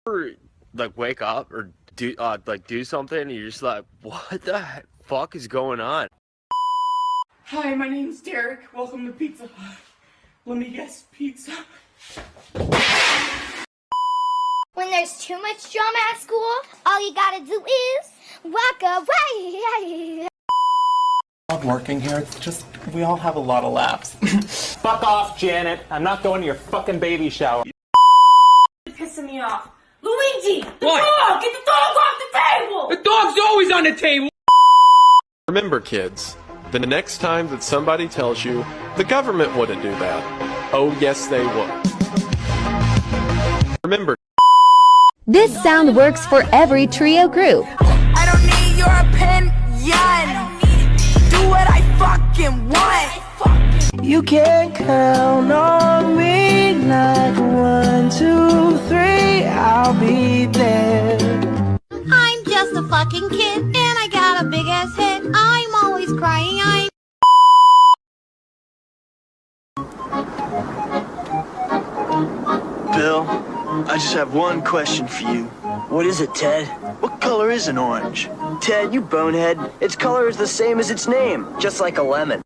Or like wake up or do do something and you're just like, what the fuck is going on? Hi, my name's Derek. Welcome to Pizza Hut. Let me guess, pizza. When there's too much drama at school, all you gotta do is walk away. Love working here. It's just we all have a lot of laughs. Fuck off, Janet. I'm not going to your fucking baby shower. You're pissing me off. Luigi! The What? dog! Get the dog off the table! The dog's always on the table! Remember, kids, the next time that somebody tells you the government wouldn't do that, oh yes they would. Remember. This sound works for every trio group. I don't need your opinion. Do what I fucking want. You can count on me like 1, 2, 3, I'll be there. I'm just a fucking kid, and I got a big ass head. I'm always crying. Bill, I just have one question for you. What is it, Ted? What color is an orange? Ted, you bonehead. Its color is the same as its name, just like a lemon.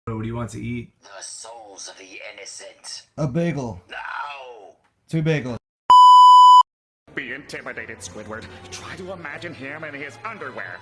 What do you want to eat? The souls of the innocent. A bagel. No! 2 bagels. Be intimidated, Squidward. Try to imagine him in his underwear.